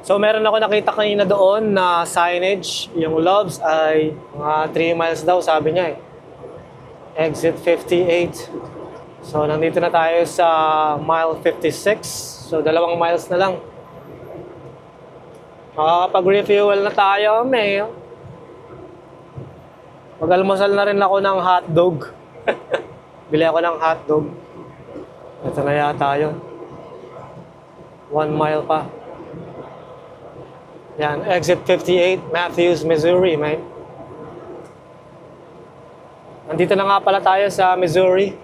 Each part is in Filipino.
So meron ako nakita kanina doon na signage, yung Loves ay mga 3 miles daw sabi niya eh. Exit 58. So nandito na tayo sa mile 56. So 2 miles na lang. Makakapag-refuel na tayo, may. Mag-almusal na rin ako ng hotdog. Bili ako ng hotdog. Ito na yata yun. 1 mile pa. Yan, exit 58, Matthews, Missouri, man. Nandito na nga pala tayo sa Missouri.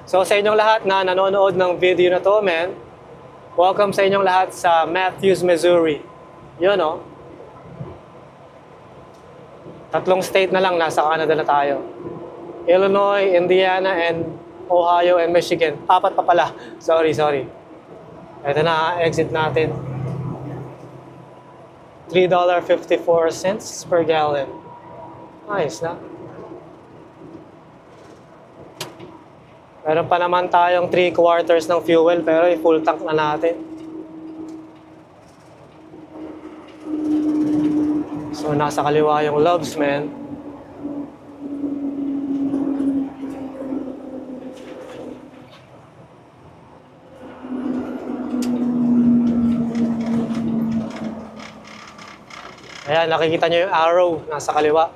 So sa inyong lahat na nanonood ng video na to, man, welcome sa inyong lahat sa Matthews, Missouri. Yun, oh. 3 state na lang, nasa Canada na tayo. Illinois, Indiana, and Ohio, and Michigan. 4 pa pala. Sorry. Ito na, exit natin. $3.54 per gallon. Nice na. Meron pa naman tayong 3/4 ng fuel pero full tank na natin. So nasa kaliwa yung Loves, man. Ayan, nakikita nyo yung arrow nasa kaliwa.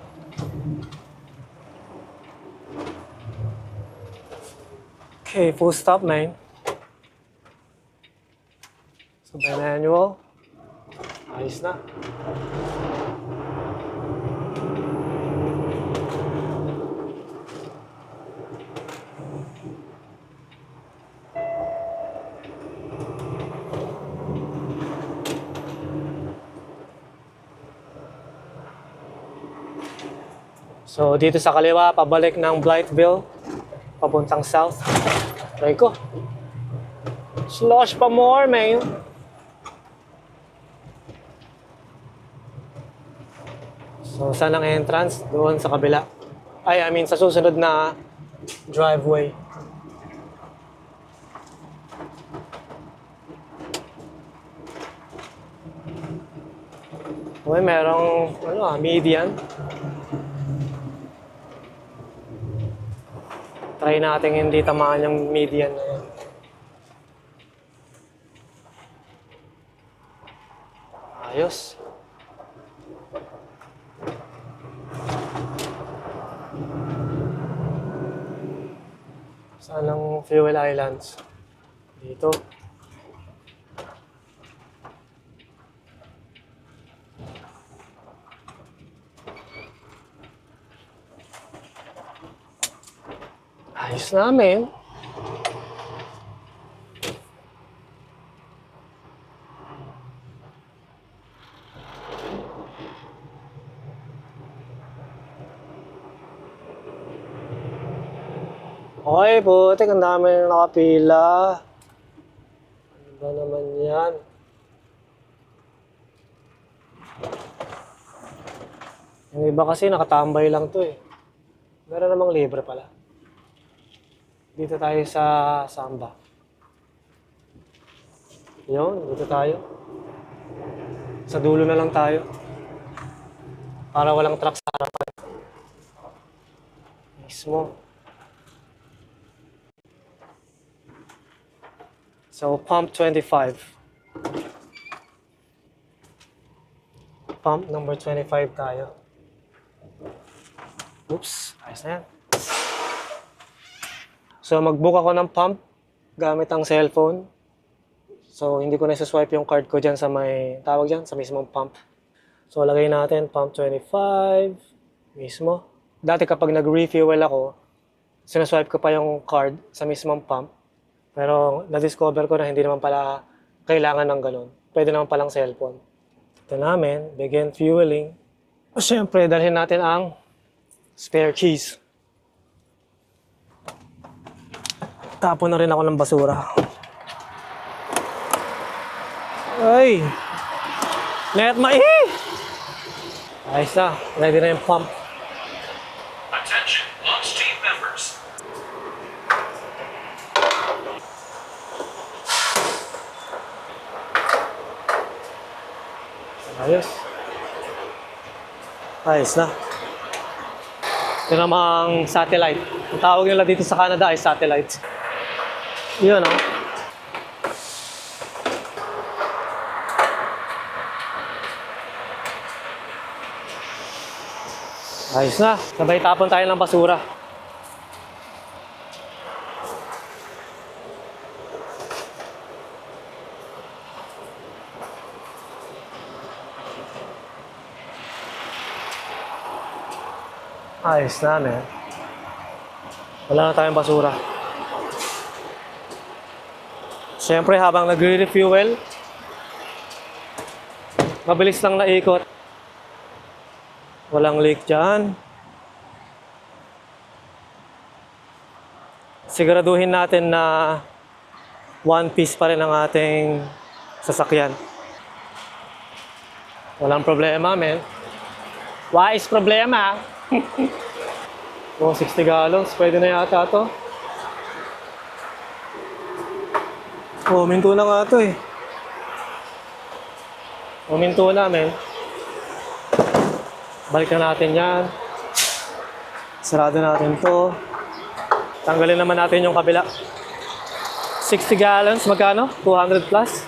Okay, full stop, man. So, by manual. Ayos na. So, dito sa kaliwa, pabalik ng Blytheville, papuntang south. Try ko. Slosh pa more, man. So, saan ang entrance? Doon sa kabila. I mean, sa susunod na driveway. Uy, merong, median. Try natin hindi tamaan yung median na yan. Ayos. Saan ang fuel islands? Dito. Ayos namin. Okay, putik, ang dami na nakapila. Ano ba naman yan? Yung iba kasi nakatambay lang to eh. Meron namang libre pala. Dito tayo sa Samba. Yun, dito tayo. Sa dulo na lang tayo. Para walang truck sa harapan. Mismo. So, pump 25. Pump number 25 tayo. Oops, ayos na yan. So, mag-book ako ng pump gamit ang cellphone. So, hindi ko na isa-swipe yung card ko dyan sa may, tawag dyan, sa mismong pump. So, lagay natin pump 25, mismo. Dati kapag nag-refuel ako, sinaswipe ko pa yung card sa mismong pump. Pero, na-discover ko na hindi naman pala kailangan ng ganun. Pwede naman palang cellphone. Ito namin, begin fueling. O, syempre, dalhin natin ang spare keys. Tapon na rin ako ng basura. Ay! Let my... Ayos na. Ready na yung pump. Attention, launch team members. Ayos. Ayos na. Ito namang satellite. Ang tawag nila dito sa Canada ay satellite. Yun, oh. Ayos na. Sabay tapon tayo ng basura. Ayos na, man. Wala na tayong basura. Siyempre, habang nagre-refuel, mabilis lang naikot. Walang leak dyan. Siguraduhin natin na one piece pa rin ang ating sasakyan. Walang problema, men. Wais problema. Oh, 60 gallons. Pwede na yata to. Oh, minto na nga to eh. Oh, minto na, men. Balik na natin yan. Sarado natin to. Tanggalin naman natin yung kabila. 60 gallons, magkano? 200 plus?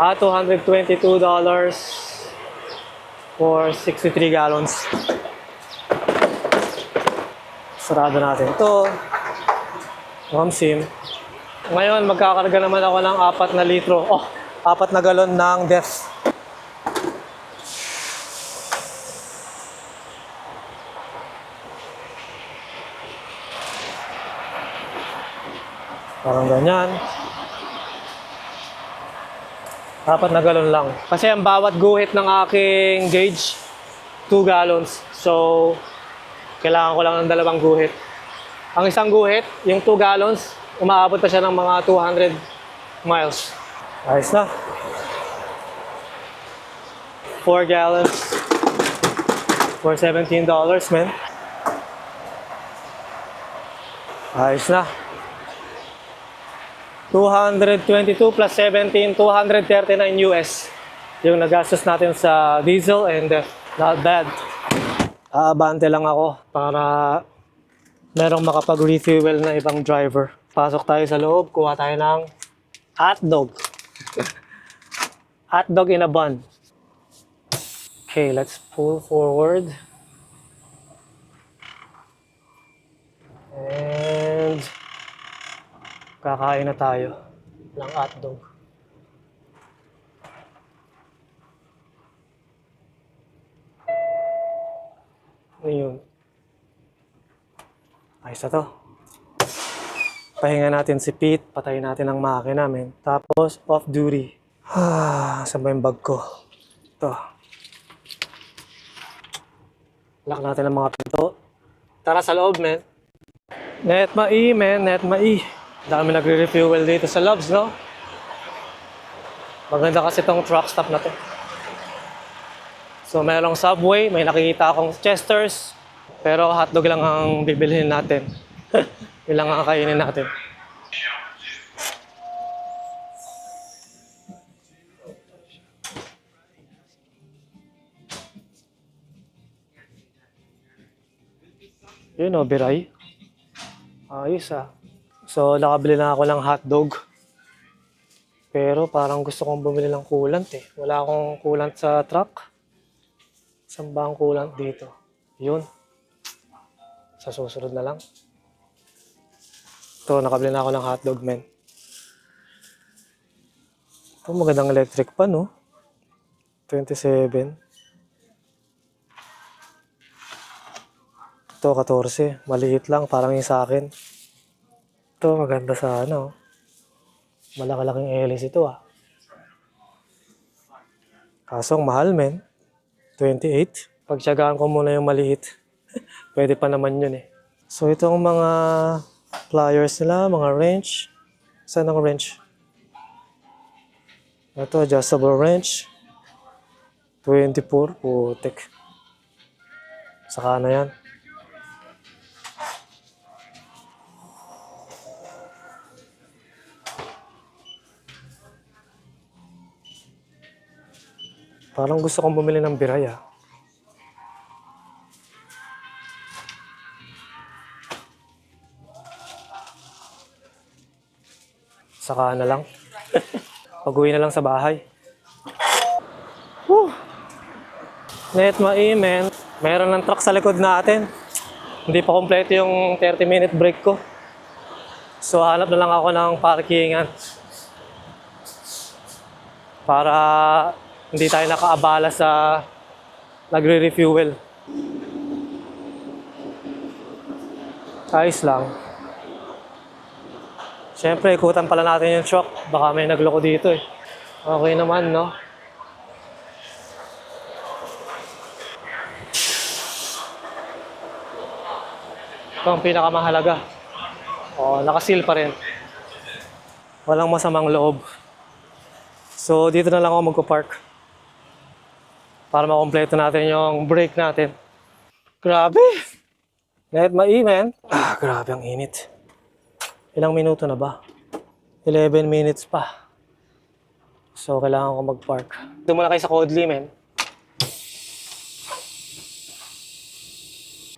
$222 for 63 gallons. Sarado natin ito. Sim. Ngayon, magkakarga naman ako ng 4 na litro. 4 na galon ng DEF. Parang ganyan. 4 na galon lang. Kasi ang bawat guhit ng aking gauge, 2 gallons. So, kailangan ko lang ng 2 guhit. Ang isang guhit, yung 2 gallons, umaabot pa siya ng mga 200 miles. Ayos na. 4 gallons for $17, man. Ayos na. 222 plus 17, 239 US. Yung nagastos natin sa diesel and not bad. Aabante lang ako para merong makapag-refuel na ibang driver. Pasok tayo sa loob, kuha tayo ng hotdog. Hotdog in a bun. Okay, let's pull forward. And kakain na tayo ng hotdog. Ayun. Ayos na to. Pahinga natin si Pete. Patayin natin ang makina namin. Tapos, off duty. Saan ba yung bag ko? Ito. Lock natin ang mga pinto. Tara sa loob, men. Net mai, men. Net mai. Dami nagre-refuel dito sa Loves, no? Maganda kasi itong truck stop na to. So, mayroong Subway, may nakikita akong Chester's, pero hotdog lang ang bibilhin natin. Yun lang ang kainin natin. Yun o, biray. Ayos ah. So, nakabili na ako ng hotdog. Pero parang gusto kong bumili ng coolant eh. Wala akong coolant sa truck. Saan ba ang coolant dito? Yun. Sa susunod na lang. Ito, nakabili na ako ng hotdog, men. Ito, magandang electric pan, no? 27. Ito, 14. Maliit lang, parang yung sa akin. Ito, maganda sa ano. Malaki-laking hélice ito, ah. Kaso, ang mahal, men. 28. Pagtsagaan ko muna yung maliit. Pwede pa naman yun, eh. So, itong mga pliers nila, mga wrench. Saan ang wrench? Ito, adjustable wrench. 24. Putik. Saka na yan. Parang gusto kong bumili ng biray ah. Saka na lang. Pag-uwi na lang sa bahay. Woo! Net maimen. Meron ng truck sa likod natin. Hindi pa kompleto yung 30-minute break ko. So hanap na lang ako ng parkingan. Para hindi tayo nakaabala sa nagre-refuel. Ayos lang. Siyempre, ikutan pala natin yung truck. Baka may nagloko dito eh. Okay naman, no? Ito ang pinakamahalaga. O, nakasil pa rin. Walang masamang loob. So, dito na lang ako magko-park. Para makompleto natin yung break natin. Grabe! Net maimen. Grabe ang init. Ilang minuto na ba? 11 minutes pa. So, kailangan ko mag-park. Doon muna kayo sa Codley, men.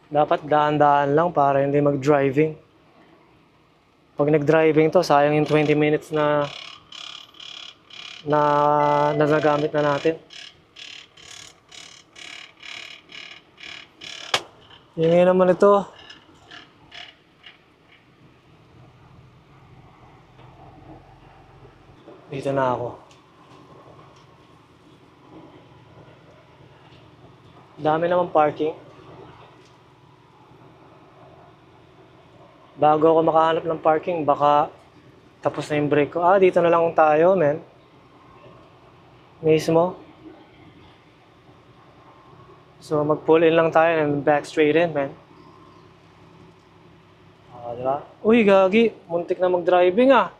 Dapat daan-daan lang para hindi mag-driving. Pag nag-driving to, sayang yung 20 minutes na nagamit na natin. Yung naman ito. Dito na ako. Dami naman parking. Bago ako makahanap ng parking, baka tapos na yung break ko. Dito na lang tayo, men. Mismo. So, mag-pull in lang tayo and back straight in, men. Diba? Uy, gagi. Muntik na mag-driving, ah.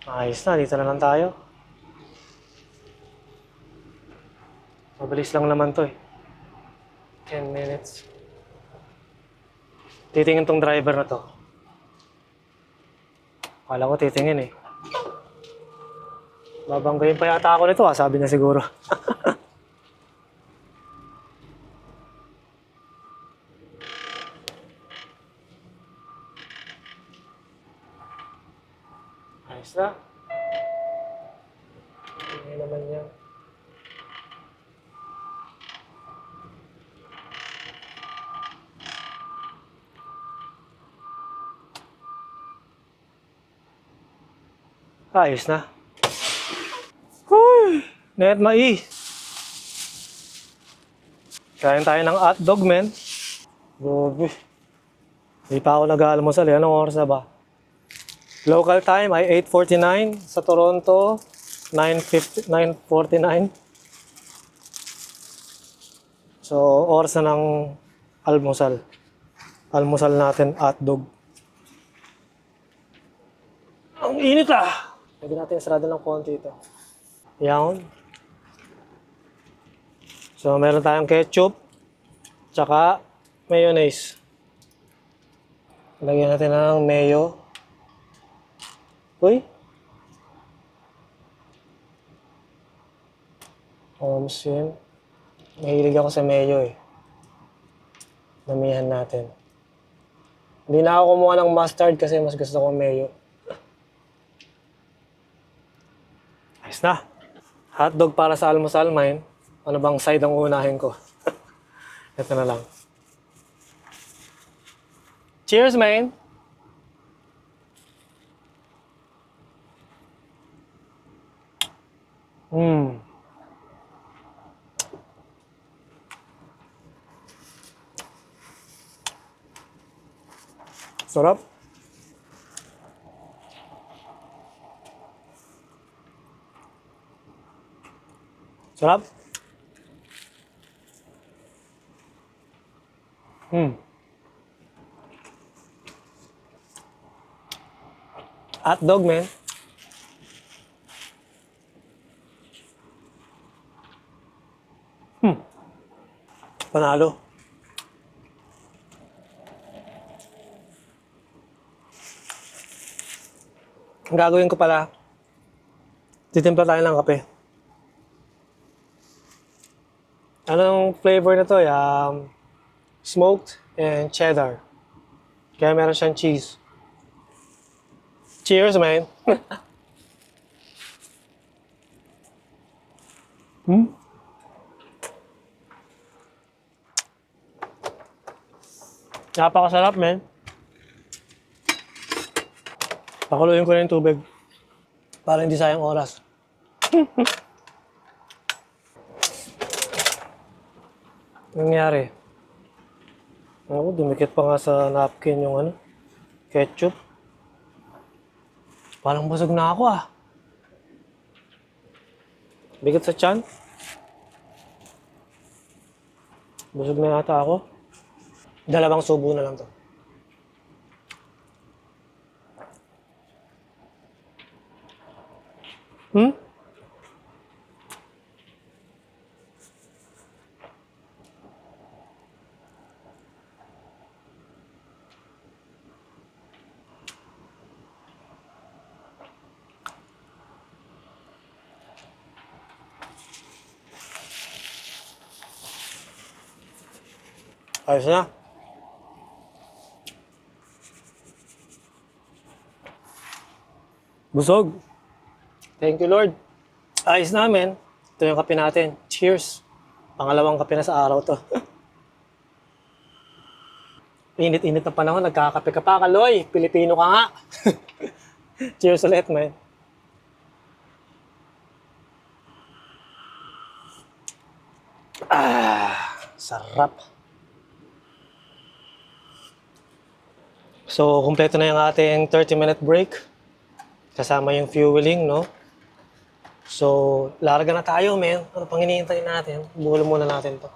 Ayos na, dito na lang tayo. Mabilis lang naman to eh. 10 minutes. Titingin tong driver na to. Akala ko titingin eh. Babanggayin pa yata ako nito sabi niya siguro. Ayos na. Tingnan naman niya. Ayos na. Uy! Net mai. Kain tayo ng hotdog, men. Gobi. Hindi pa ako nag-aalmusal eh. Anong oras na ba? Local time ay 8:49. Sa Toronto, 9:49. So, oras na ng almusal. Almusal natin, hotdog. Ang init ah! Pwede natin sarado ng konti ito. Yan. So, meron tayong ketchup. Tsaka, mayonnaise. Lagyan natin ng mayo. Uy! Yun. Mahilig ako sa mayo eh. Damihan natin. Hindi na ako kumuha ng mustard kasi mas gusto ko mayo. Ayos na. Hotdog para sa almusal, mine. Ano bang side ang unahin ko? Ito na lang. Cheers, man! Sarap. Sarap. Hotdog, man. Panalo. Ang gagawin ko pala, titimpla tayo ng kape. Anong flavor na to? Smoked and cheddar. Kaya meron siyang cheese. Cheers, man! Napakasarap, man. Pakuluin ko na yung tubig para hindi sayang oras. Nangyari? Ako, dumikit pa nga sa napkin yung ketchup. Parang busog na ako ah. Bigat sa tiyan. Busog na yata ako. Dalawang subo na lang to. Ayos na. Busog. Thank you, Lord. Ayos namin. Ito yung kape natin. Cheers. Pangalawang kape na sa araw to. Init-init na panahon, nagkakape ka pa, Kaloy. Pilipino ka nga. Cheers ulit, man. Sarap. So, kumpleto na yung ating 30-minute break. Kasama yung fueling, no? So, larga na tayo, men. Ano pang hinihintay natin? Bulo muna natin to.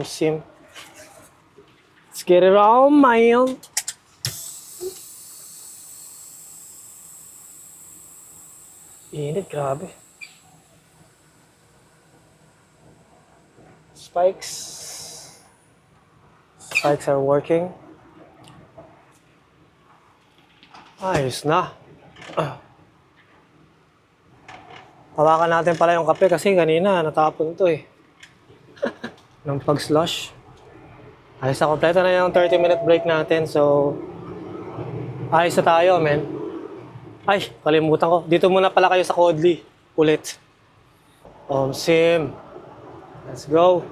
Sim. Let's get it on, man. Init, grabe. Spikes are working. Ayos na. Hawakan natin pala yung kape kasi kanina natapon ito eh. Ng pag-slush. Ayos na, kompleto na yung 30-minute break natin. So, ayos na tayo, men. Ay, kalimutan ko. Dito muna pala kayo sa Kodli. Ulit. Sim. Let's go.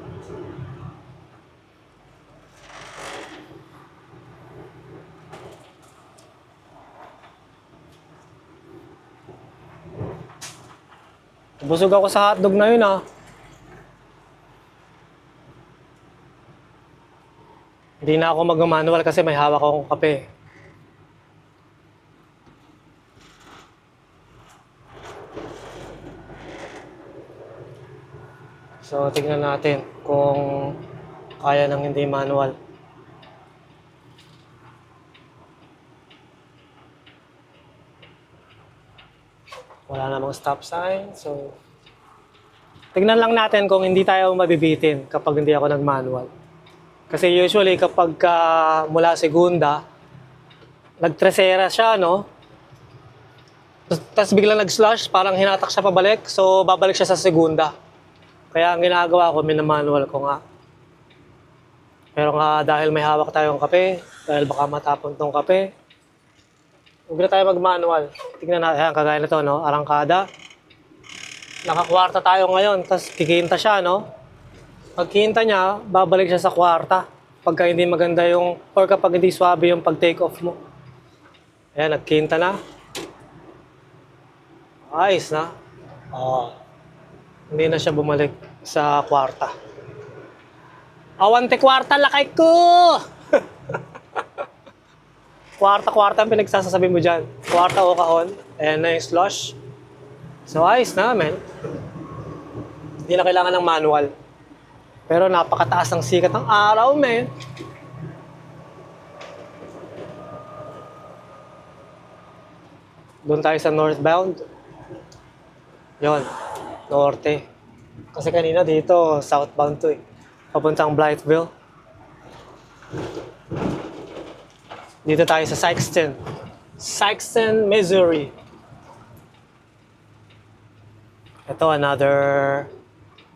Busog ako sa hotdog na yun, ah. Hindi na ako mag-manual kasi may hawak akong kape. So, tignan natin kung kaya nang hindi manual. Wala namang stop sign, so tignan lang natin kung hindi tayo mabibitin kapag hindi ako nag-manual. Kasi usually kapag mula segunda, nag-tresera siya, no? Tapos biglang nag-slush, parang hinatak siya pabalik, so babalik siya sa segunda. Kaya ang ginagawa ko, minamanual ko nga. Pero nga dahil may hawak tayong kape, dahil baka matapon tong kape, huwag na tayo mag-manual. Tingnan natin, ayan, kagaya na to, no? Arangkada. Nakakwarta tayo ngayon, tapos kikinta siya, no? Pagkinta niya, babalik siya sa kwarta. Pagka hindi maganda yung, or kapag hindi swabe yung pag-take off mo. Ayan, nagkinta na. Ayos na. Hindi na siya bumalik sa kwarta. Awante kwarta, lakay ko! Kwarta-kwarta ang pinagsasasabi mo dyan. Kwarta o kahon. Ayan na yung slush. So, ayos na, men. Hindi na kailangan ng manual. Pero napakataas ng sikat ng araw, men. Doon tayo sa northbound. Yon, norte. Kasi kanina dito, southbound to eh. Papuntang Blytheville. Dito tayo sa Sikeston, Missouri. Ito, another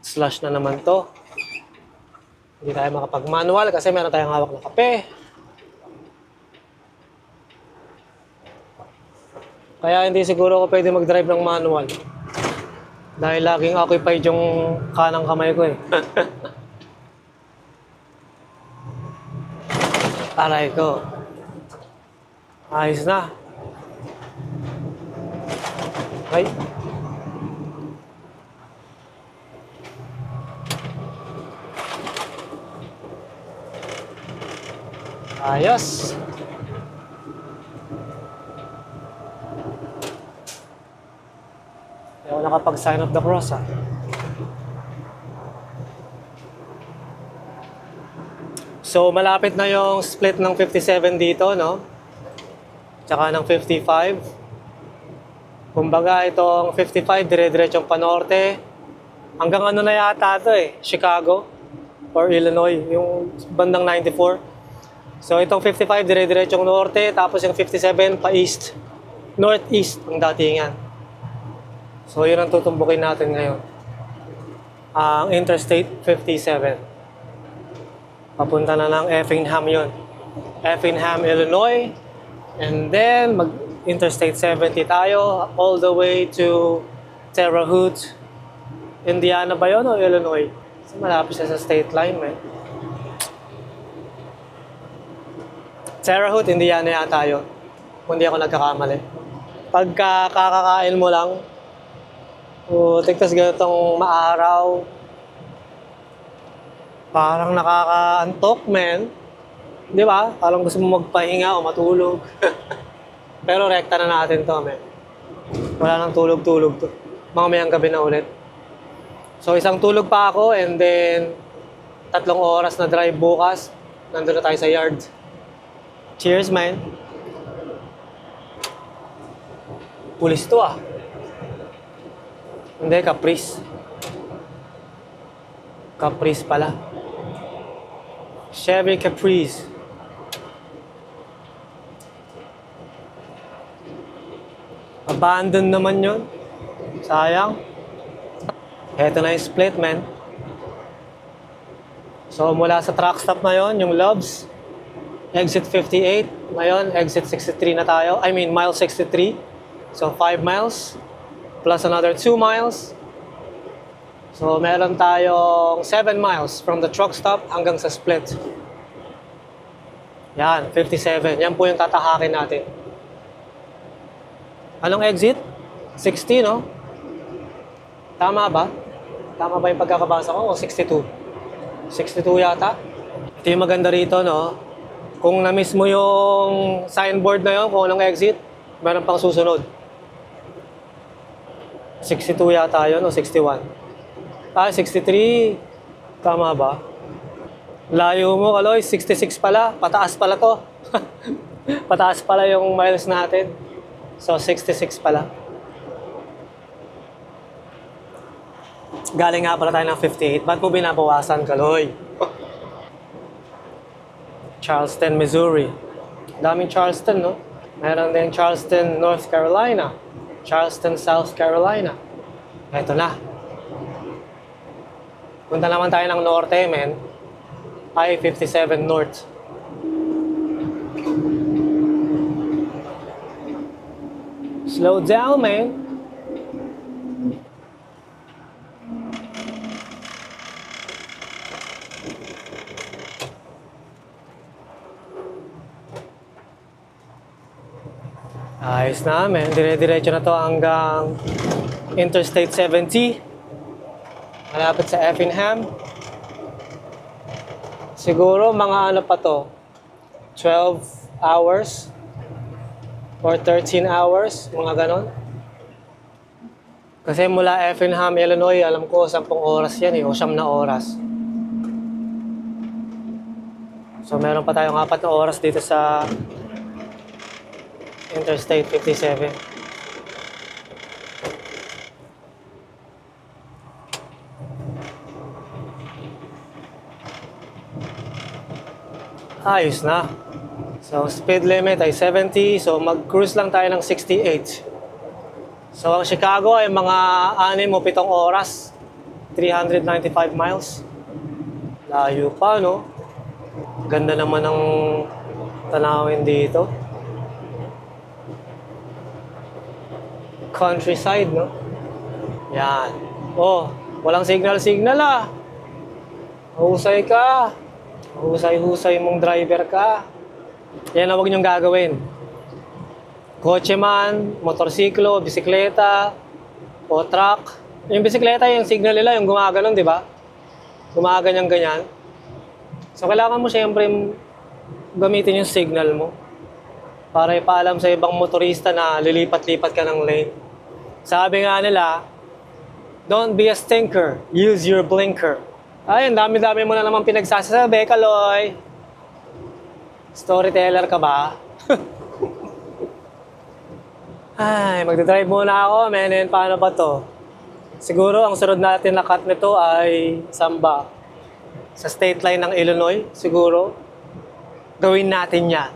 slush na naman to. Hindi tayo makapag-manual kasi meron tayong hawak na kape. Kaya hindi siguro ako pwede mag-drive ng manual. Dahil laging occupied yung kanang kamay ko eh. Aray ko. Ayos na. Ay. Ayos. Hindi ako nakapag-sign of the cross ah. So malapit na yung split ng 57 dito, no? Tsaka ng 55. Kumbaga itong 55 dire-diretsong panorte. Hanggang ano na yata ito eh, Chicago or Illinois, yung bandang 94. So itong 55 dire-diretsong norte, tapos yung 57 pa east. Northeast ang datingan. So yun ang tutumbukin natin ngayon. Ang Interstate 57. Papunta na ng Effingham yun. Effingham, Illinois. And then mag-Interstate 70 tayo all the way to Terre Haute. Indiana ba yun o Illinois? So malapit siya sa state line, man. Terre Haute, Indiana yata yun. Kung di ako nagkakamali. Pagka kakakain mo lang, tigtas ganitong maaraw. Parang nakakaantok, man. Di ba? Parang gusto mo magpahinga o matulog. Pero rekta na natin to, man. Wala nang tulog-tulog to. Mamayang gabi na ulit. So, isang tulog pa ako and then 3 oras na drive bukas. Nandun na tayo sa yard. Cheers, man. Pulis to ah. Hindi, Caprice. Caprice pala. Chevy Caprice. Abandon naman yun. Sayang. Heto na yung split, man. So, mula sa truck stop na yun, yung Loves, exit 58. Ngayon, exit 63 na tayo. I mean, mile 63. So, 5 miles. Plus another 2 miles. So, meron tayong 7 miles from the truck stop hanggang sa split. Yan, 57. Yan po yung tatahakin natin. Anong exit? 60, no? Tama ba? Tama ba yung pagkakabasa ko? O 62? 62 yata? Ito yung maganda rito, no? Kung na-miss mo yung signboard na yun, kung anong exit, meron pang susunod. 62 yata yun o 61? 63. Tama ba? Layo mo, Kaloy. 66 pala. Pataas pala to. Pataas pala yung miles natin. So, 66 pala. Galing nga pala tayo ng 58. Ba't mo binabawasan, Kaloy? Charleston, Missouri. Daming Charleston, no? Meron din Charleston, North Carolina. Charleston, South Carolina. Eto na. Punta naman tayo ng norte, men. I-57 North. Slow down, man. Ayos na, men. Dire-diretso na to hanggang Interstate 70. Malapit sa Effingham. Siguro mga ano pa to, 12 hours or 13 hours, mga ganon. Kasi mula Effingham, Illinois, alam ko 10 oras yan o 9 na oras. So meron pa tayong 4 na oras dito sa Interstate 57. Ayos na. So, speed limit ay 70. So, mag-cruise lang tayo ng 68. So, ang Chicago ay mga 6 o 7 oras. 395 miles. Layo pa, no? Ganda naman ng tanawin dito. Countryside, no? Yan. Oh, walang signal-signal ah. Husay ka. Husay-husay mong driver ka. Yan ang huwag niyong gagawin. Kotse man, motorsiklo, bisikleta, o truck. Yung bisikleta, yung signal nila, yung gumaganon, di ba? Gumaganyan-ganyan. So, kailangan mo siyempre gamitin yung signal mo para ipaalam sa ibang motorista na lilipat-lipat ka ng lane. Sabi nga nila, don't be a stinker, use your blinker. Ay, ang dami-dami mo na naman pinagsasabi, Kaloy. Storyteller ka ba? Ay, magdadrive muna ako, men. Paano ba to? Siguro, ang sunod natin na cut nito ay samba. Sa state line ng Illinois, siguro. Gawin natin yan.